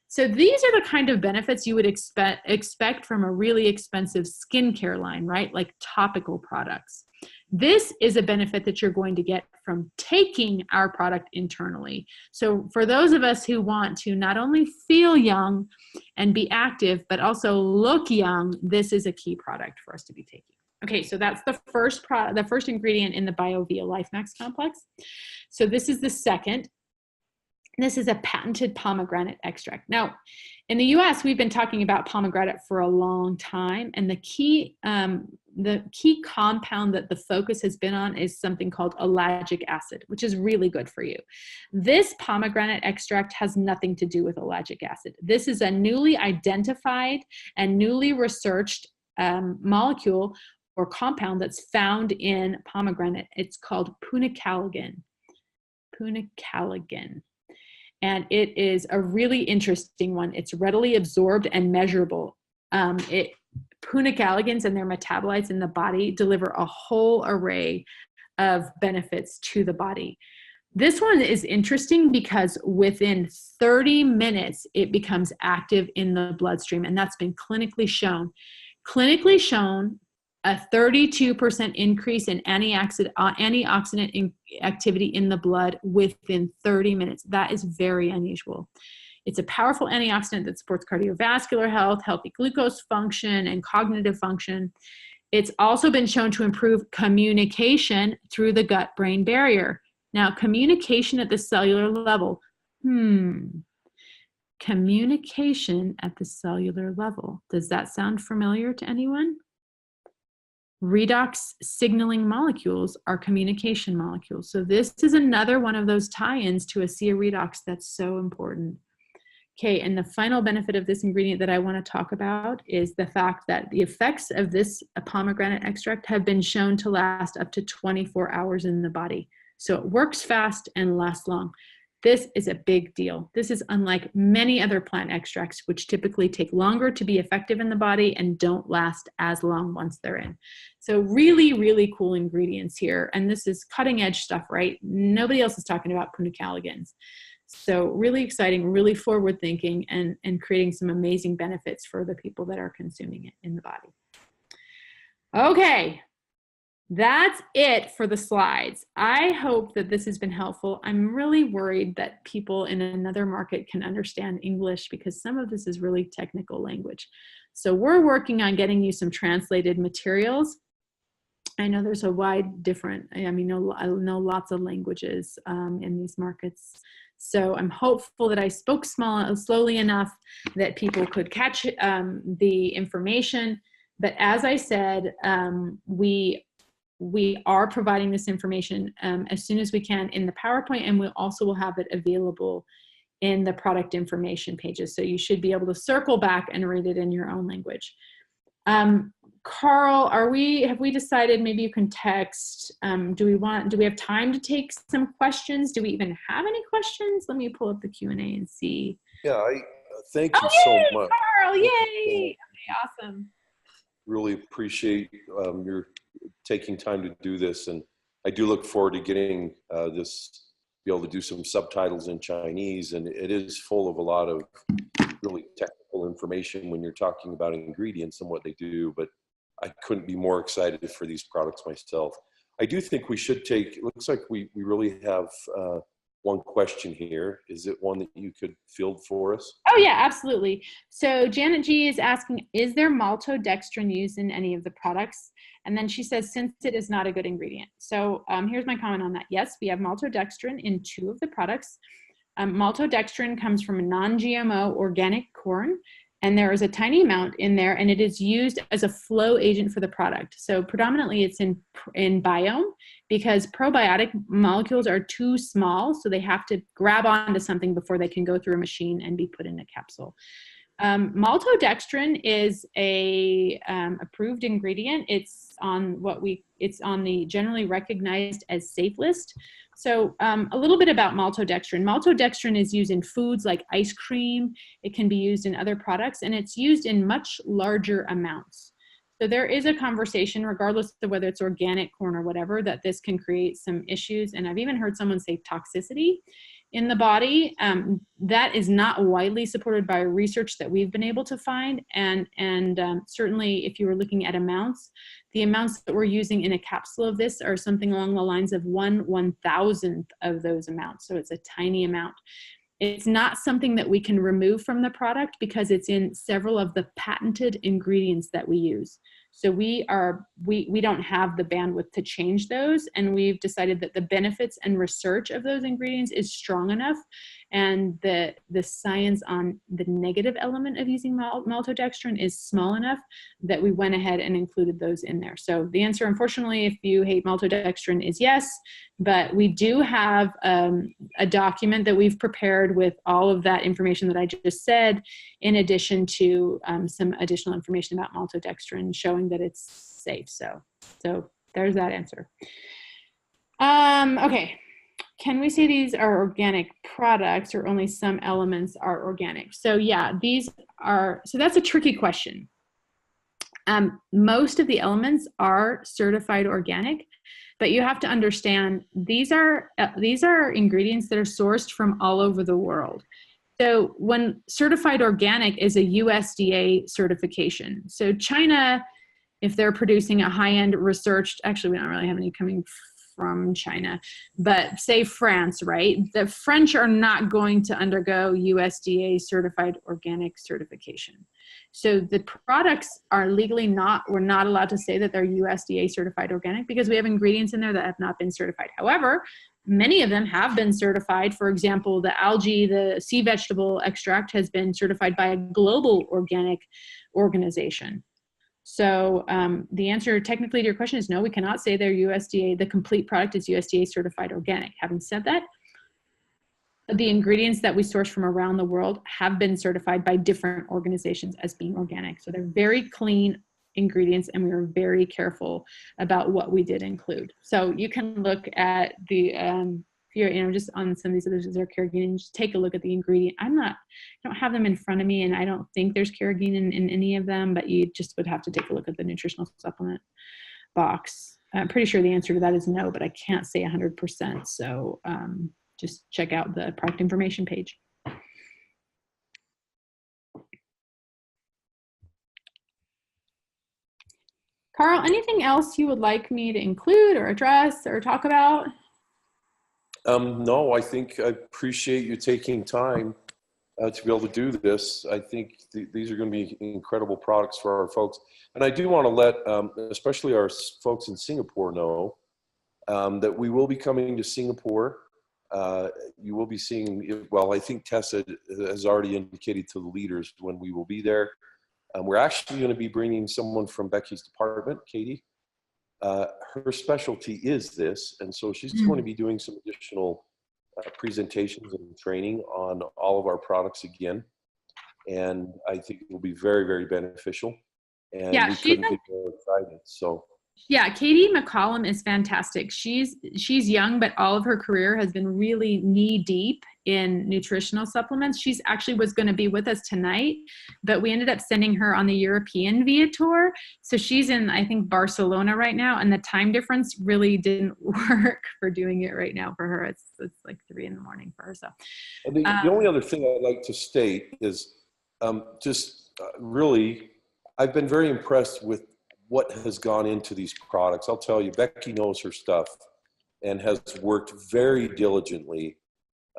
So these are the kind of benefits you would expect from a really expensive skincare line, right? Like topical products. This is a benefit that you're going to get from taking our product internally. So for those of us who want to not only feel young and be active, but also look young, this is a key product for us to be taking. Okay, so that's the first product, the first ingredient in the BioVia LifeMax complex. So this is the second. This is a patented pomegranate extract. Now, in the US, we've been talking about pomegranate for a long time, and the key compound that the focus has been on is something called ellagic acid, which is really good for you. This pomegranate extract has nothing to do with ellagic acid. This is a newly identified and newly researched molecule or compound that's found in pomegranate. It's called punicalagin. Punicalagin. And it is a really interesting one. It's readily absorbed and measurable. Punicalagins and their metabolites in the body deliver a whole array of benefits to the body. This one is interesting because within 30 minutes, it becomes active in the bloodstream, and that's been clinically shown. Clinically shown, a 32% increase in antioxidant activity in the blood within 30 minutes. That is very unusual. It's a powerful antioxidant that supports cardiovascular health, healthy glucose function, and cognitive function. It's also been shown to improve communication through the gut-brain barrier. Now, communication at the cellular level. Communication at the cellular level. Does that sound familiar to anyone? Redox signaling molecules are communication molecules. So this is another one of those tie-ins to ASEA redox that's so important. Okay, and the final benefit of this ingredient that I want to talk about is the fact that the effects of this pomegranate extract have been shown to last up to 24 hours in the body. So it works fast and lasts long. This is a big deal. This is unlike many other plant extracts, which typically take longer to be effective in the body and don't last as long once they're in. So really, really cool ingredients here. And this is cutting edge stuff, right? Nobody else is talking about punicalagins. So really exciting, really forward thinking, and creating some amazing benefits for the people that are consuming it in the body. Okay. That's it for the slides. I hope that this has been helpful. I'm really worried that people in another market can understand English because some of this is really technical language. So we're working on getting you some translated materials. I know there's a wide different, I know lots of languages in these markets. So I'm hopeful that I spoke slowly enough that people could catch the information. But as I said, we are providing this information as soon as we can in the PowerPoint, and we also will have it available in the product information pages. So you should be able to circle back and read it in your own language. Carl, have we decided, maybe you can text, do we have time to take some questions? Do we even have any questions? Let me pull up the Q&A and see. Yeah, thank you so much. Carl, yay, okay, awesome. Really appreciate your taking time to do this, and I do look forward to getting be able to do some subtitles in Chinese, and it is full of a lot of really technical information when you're talking about ingredients and what they do, but I couldn't be more excited for these products myself. I do think we should it looks like we really have one question here. Is it one that you could field for us? Oh yeah, absolutely. So Janet G is asking, is there maltodextrin used in any of the products? And then she says, since it is not a good ingredient. So here's my comment on that. Yes, we have maltodextrin in 2 of the products. Maltodextrin comes from a non-GMO organic corn, and there is a tiny amount in there, and it is used as a flow agent for the product. So predominantly it's in biome, because probiotic molecules are too small, so they have to grab onto something before they can go through a machine and be put in a capsule. Maltodextrin is a approved ingredient. It's on the generally recognized as safe list. So a little bit about maltodextrin. Maltodextrin is used in foods like ice cream. It can be used in other products, and it's used in much larger amounts. So there is a conversation, regardless of whether it's organic corn or whatever, that this can create some issues. And I've even heard someone say toxicity in the body. That is not widely supported by research that we've been able to find. And certainly if you were looking at amounts, the amounts that we're using in a capsule of this are something along the lines of 1/1000th of those amounts. So it's a tiny amount. It's not something that we can remove from the product because it's in several of the patented ingredients that we use. So we don't have the bandwidth to change those, and we've decided that the benefits and research of those ingredients is strong enough, and the science on the negative element of using maltodextrin is small enough that we went ahead and included those in there. So the answer, unfortunately, if you hate maltodextrin, is yes, but we do have a document that we've prepared with all of that information that I just said, in addition to some additional information about maltodextrin showing that it's safe. So there's that answer. Okay. Can we say these are organic products or only some elements are organic? So yeah, so that's a tricky question. Most of the elements are certified organic, but you have to understand these are ingredients that are sourced from all over the world. So when certified organic is a USDA certification. So China, if they're producing a high-end researched, actually we don't really have any coming from China, but say France, right? The French are not going to undergo USDA certified organic certification. So the products are legally we're not allowed to say that they're USDA certified organic because we have ingredients in there that have not been certified. However, many of them have been certified. For example, the sea vegetable extract has been certified by a global organic organization. So the answer technically to your question is no, we cannot say they're USDA, the complete product is USDA certified organic. Having said that, the ingredients that we source from around the world have been certified by different organizations as being organic. So they're very clean ingredients, and we were very careful about what we did include. So you can look at the, just on some of these others, there carrageenan, just take a look at the ingredient. I don't have them in front of me, and I don't think there's carrageenan in any of them, but you just would have to take a look at the nutritional supplement box. I'm pretty sure the answer to that is no, but I can't say 100%. So just check out the product information page. Carl, anything else you would like me to include or address or talk about? No, I think I appreciate you taking time to be able to do this. I think these are going to be incredible products for our folks. And I do want to let, especially our folks in Singapore know that we will be coming to Singapore. You will be seeing, well, I think Tessa has already indicated to the leaders when we will be there. We're actually going to be bringing someone from Becky's department, Katie. Her specialty is this, and so she's going to be doing some additional presentations and training on all of our products again, and I think it will be very, very beneficial. And yeah, we couldn't be more excited. So yeah, Katie McCollum is fantastic. She's young, but all of her career has been really knee deep in nutritional supplements. She's actually was going to be with us tonight, but we ended up sending her on the European VIA tour. So she's in, I think, Barcelona right now, and the time difference really didn't work for doing it right now for her. It's like 3 a.m. for her. So the only other thing I'd like to state is really, I've been very impressed with what has gone into these products. I'll tell you, Becky knows her stuff and has worked very diligently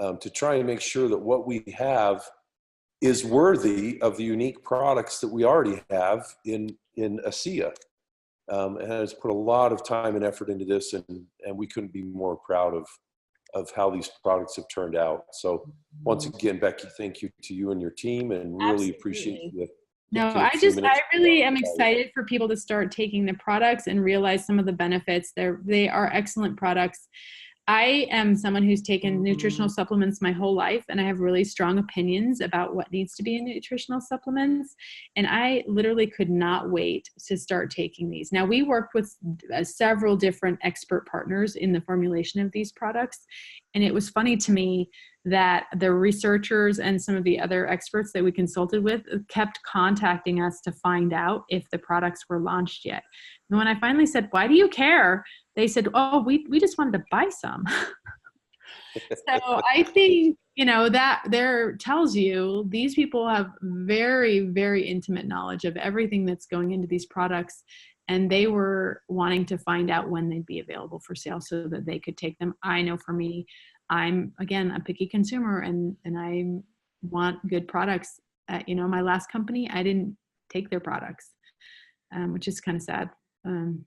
to try and make sure that what we have is worthy of the unique products that we already have in ASEA. And has put a lot of time and effort into this, and we couldn't be more proud of how these products have turned out. So once again, Becky, thank you to you and your team, and really appreciate you. No, I really am excited for people to start taking the products and realize some of the benefits. They are excellent products. I am someone who's taken nutritional supplements my whole life, and I have really strong opinions about what needs to be in nutritional supplements. And I literally could not wait to start taking these. Now, we worked with several different expert partners in the formulation of these products. And it was funny to me that the researchers and some of the other experts that we consulted with kept contacting us to find out if the products were launched yet. And when I finally said, "Why do you care?" they said, "Oh, we just wanted to buy some." So I think, that there tells you these people have very, very intimate knowledge of everything that's going into these products. And they were wanting to find out when they'd be available for sale so that they could take them. I know for me, I'm, again, a picky consumer, and I want good products. My last company, I didn't take their products, which is kind of sad.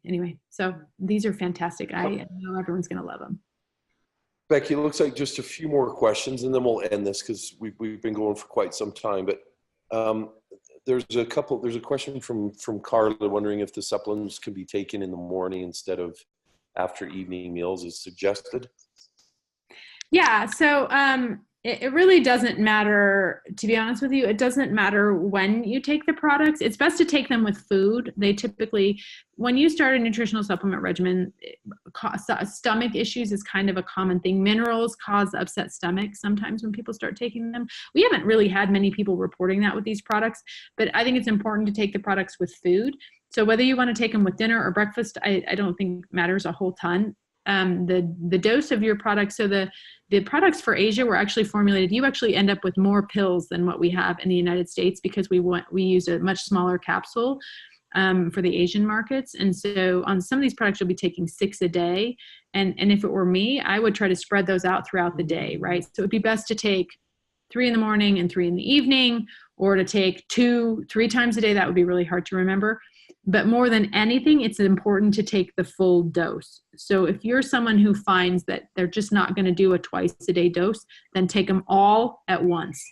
Anyway, so these are fantastic. I know everyone's going to love them. Becky, it looks like just a few more questions, and then we'll end this because we've been going for quite some time. But there's a question from Carla wondering if the supplements can be taken in the morning instead of after evening meals as suggested. Yeah, so it really doesn't matter, to be honest with you. It doesn't matter when you take the products. It's best to take them with food. They typically, when you start a nutritional supplement regimen, stomach issues is kind of a common thing. Minerals cause upset stomach sometimes when people start taking them. We haven't really had many people reporting that with these products, but I think it's important to take the products with food. So whether you want to take them with dinner or breakfast, I don't think matters a whole ton. The dose of your product. So the products for Asia were actually formulated. You actually end up with more pills than what we have in the United States because we use a much smaller capsule for the Asian markets. And so on some of these products, you'll be taking 6 a day. And if it were me, I would try to spread those out throughout the day, right? So it'd be best to take 3 in the morning and 3 in the evening, or to take 2, 3 times a day. That would be really hard to remember. But more than anything, it's important to take the full dose. So if you're someone who finds that they're just not going to do a twice a day dose, then take them all at once.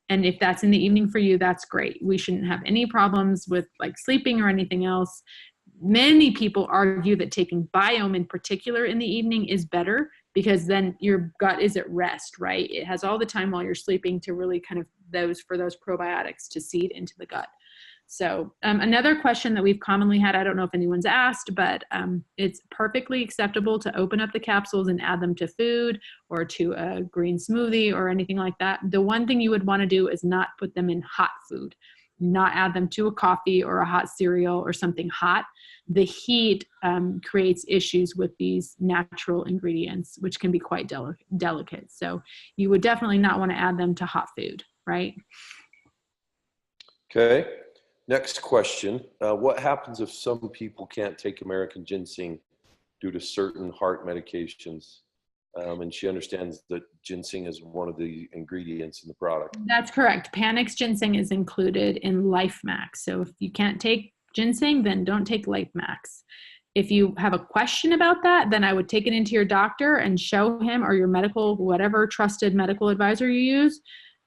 And if that's in the evening for you, that's great. We shouldn't have any problems with like sleeping or anything else. Many people argue that taking Biome in particular in the evening is better because then your gut is at rest, right? It has all the time while you're sleeping to really kind of those probiotics to seed into the gut. So another question that we've commonly had, I don't know if anyone's asked, but it's perfectly acceptable to open up the capsules and add them to food or to a green smoothie or anything like that. The one thing you would want to do is not put them in hot food, not add them to a coffee or a hot cereal or something hot. The heat creates issues with these natural ingredients, which can be quite delicate. So you would definitely not want to add them to hot food, right? Okay. Next question. What happens if some people can't take American ginseng due to certain heart medications? And she understands that ginseng is one of the ingredients in the product. That's correct. Panax ginseng is included in LifeMax. So if you can't take ginseng, then don't take LifeMax. If you have a question about that, then I would take it into your doctor and show him, or your whatever trusted medical advisor you use.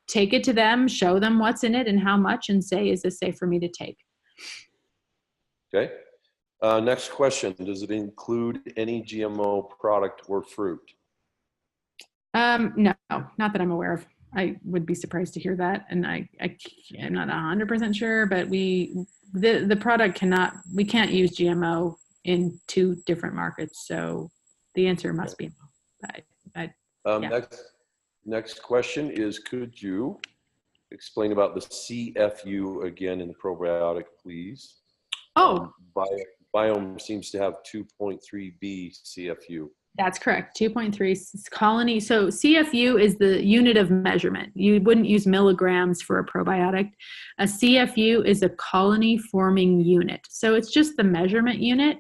Take it to them, show them what's in it and how much, and say, is this safe for me to take? Okay. Next question. Does it include any GMO product or fruit? No, not that I'm aware of. I would be surprised to hear that. And I'm not 100% sure, but the product we can't use GMO in 2 different markets. So the answer must be no. Yeah. Next question is, could you explain about the CFU again in the probiotic, please? Oh. Biome seems to have 2.3B CFU. That's correct. 2.3 colony. So CFU is the unit of measurement. You wouldn't use milligrams for a probiotic. A CFU is a colony forming unit. So it's just the measurement unit.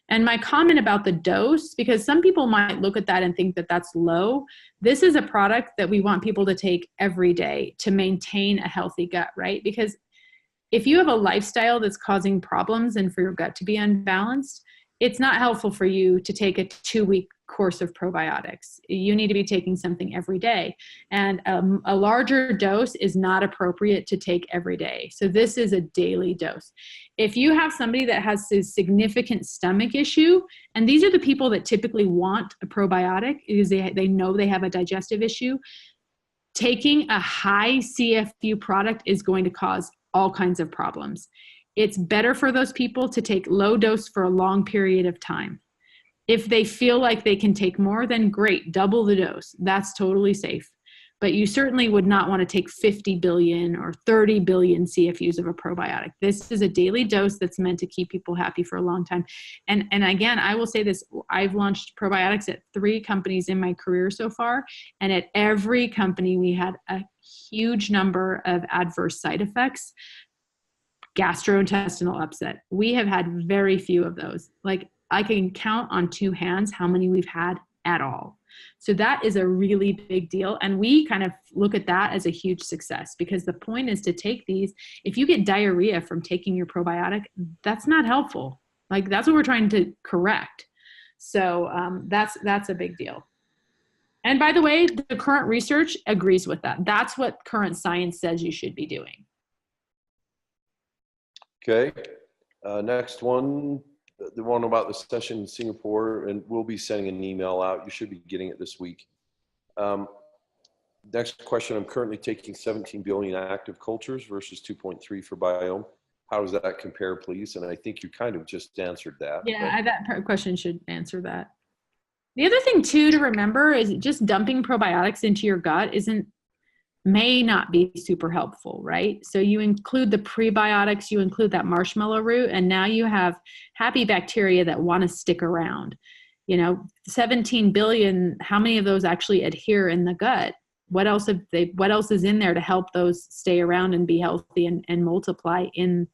And my comment about the dose, because some people might look at that and think that that's low. This is a product that we want people to take every day to maintain a healthy gut, right? Because if you have a lifestyle that's causing problems and for your gut to be unbalanced, it's not helpful for you to take a 2-week course of probiotics. You need to be taking something every day. And a larger dose is not appropriate to take every day. So this is a daily dose. If you have somebody that has a significant stomach issue, and these are the people that typically want a probiotic because they know they have a digestive issue, taking a high CFU product is going to cause all kinds of problems. It's better for those people to take low dose for a long period of time. If they feel like they can take more, then great, double the dose. That's totally safe. But you certainly would not want to take 50 billion or 30 billion CFUs of a probiotic. This is a daily dose that's meant to keep people happy for a long time. And again, I will say this, I've launched probiotics at 3 companies in my career so far. And at every company, we had a huge number of adverse side effects. Gastrointestinal upset. We have had very few of those. Like I can count on 2 hands how many we've had at all. So that is a really big deal. And we kind of look at that as a huge success because the point is to take these. If you get diarrhea from taking your probiotic, that's not helpful. Like that's what we're trying to correct. So that's a big deal. And by the way, the current research agrees with that. That's what current science says you should be doing. Okay, next one, the one about the session in Singapore, and we'll be sending an email out. You should be getting it this week. Next question, I'm currently taking 17 billion active cultures versus 2.3 for biome. How does that compare, please? And I think you kind of just answered that. Yeah, that question should answer that. The other thing too to remember is just dumping probiotics into your gut may not be super helpful, right? So you include the prebiotics, you include that marshmallow root, and now you have happy bacteria that want to stick around. 17 billion, how many of those actually adhere in the gut? What else is in there to help those stay around and be healthy and multiply in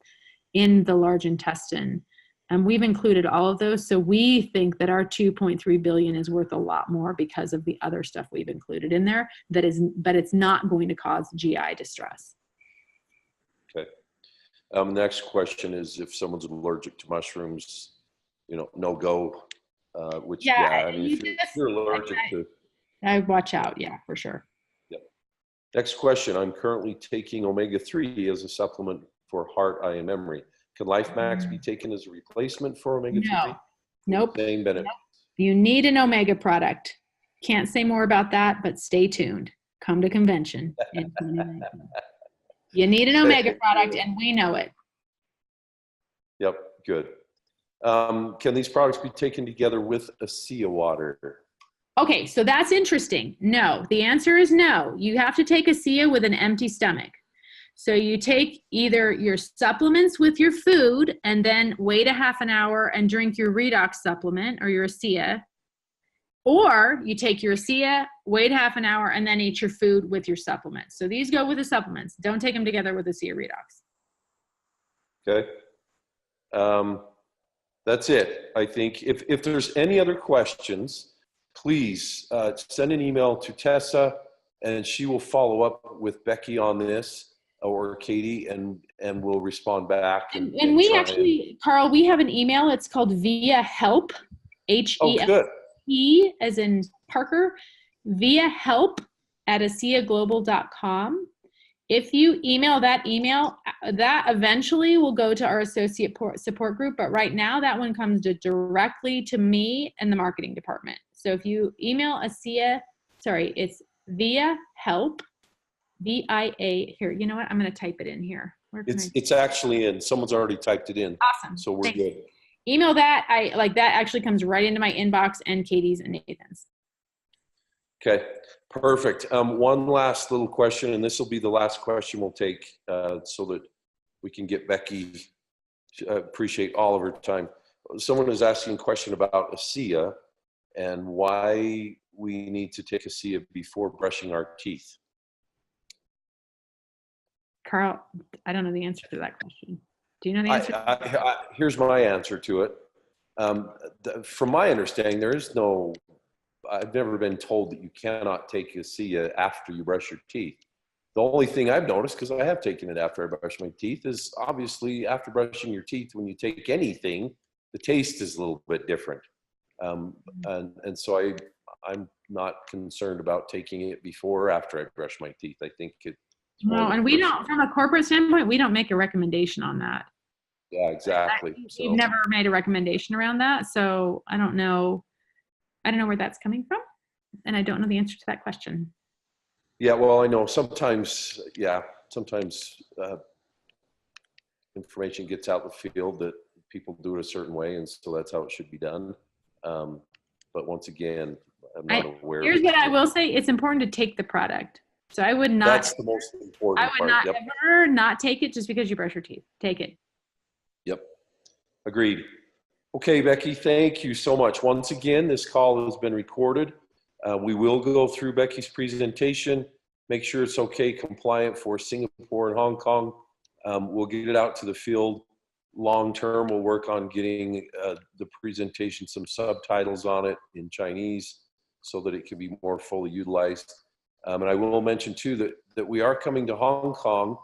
the large intestine? And we've included all of those. So we think that our 2.3 billion is worth a lot more because of the other stuff we've included in there but it's not going to cause GI distress. Okay. Next question is if someone's allergic to mushrooms, no go, which, I mean, if you're allergic to. I watch out. Yeah, for sure. Yep. Next question. I'm currently taking omega-3 as a supplement for heart, eye, and memory. Can LifeMax be taken as a replacement for omega-3? No. Nope. Same benefits. Nope. You need an omega product. Can't say more about that, but stay tuned. Come to convention. You need an omega product, and we know it. Yep, good. Can these products be taken together with ASEA water? Okay, so that's interesting. No, the answer is no. You have to take ASEA with an empty stomach. So you take either your supplements with your food and then wait a half an hour and drink your redox supplement or your ASEA, or you take your ASEA, wait half an hour, and then eat your food with your supplements. So these go with the supplements. Don't take them together with ASEA redox. Okay. That's it. I think if there's any other questions, please send an email to Tessa and she will follow up with Becky on this. Or Katie, and we'll respond back. And we actually, Carl, we have an email. It's called VIA Help, HELP, as in Parker, VIA Help at ASEAglobal.com. If you email that eventually will go to our associate support group. But right now, that one comes directly to me and the marketing department. So if you email ASEA, it's VIA Help. VIA here. You know what? I'm going to type it in here. It's actually in. Someone's already typed it in. Awesome. So we're good. Email that. That actually comes right into my inbox and Katie's and Nathan's. Okay, perfect. One last little question, and this will be the last question we'll take so that we can get Becky. Appreciate all of her time. Someone is asking a question about ASEA and why we need to take ASEA before brushing our teeth. Carl, I don't know the answer to that question. Do you know the answer? Here's my answer to it. From my understanding, there is no, I've never been told that you cannot take a SIA after you brush your teeth. The only thing I've noticed, because I have taken it after I brush my teeth, is obviously after brushing your teeth, when you take anything, the taste is a little bit different. And so I'm not concerned about taking it before or after I brush my teeth. I think it's No, and we don't, from a corporate standpoint, we don't make a recommendation on that. Yeah, exactly. We've never made a recommendation around that, so I don't know where that's coming from, and I don't know the answer to that question. Yeah, well, I know sometimes, information gets out in the field that people do it a certain way, and so that's how it should be done. But once again, I'm not aware. Here's what I will say: it's important to take the product. So I would not. That's the most important part. I would not ever not take it just because you brush your teeth. Take it. Yep. Agreed. Okay, Becky, thank you so much. Once again, this call has been recorded. We will go through Becky's presentation, make sure it's okay, compliant for Singapore and Hong Kong. We'll get it out to the field long term. We'll work on getting the presentation, some subtitles on it in Chinese so that it can be more fully utilized. And I will mention too that we are coming to Hong Kong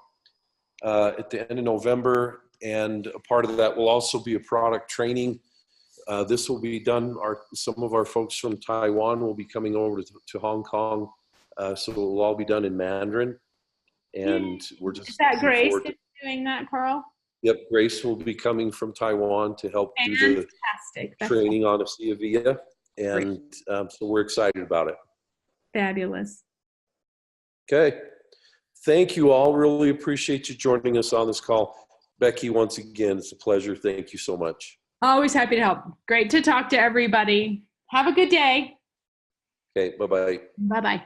at the end of November, and a part of that will also be a product training. This will be done, some of our folks from Taiwan will be coming over to Hong Kong, so it will all be done in Mandarin. And we're just— Is that Grace that's doing that, Carl? Yep, Grace will be coming from Taiwan to help do the training on a SIA VIA, and so we're excited about it. Fabulous. Okay, thank you all. Really appreciate you joining us on this call. Becky, once again, it's a pleasure. Thank you so much. Always happy to help. Great to talk to everybody. Have a good day. Okay, bye-bye. Bye-bye.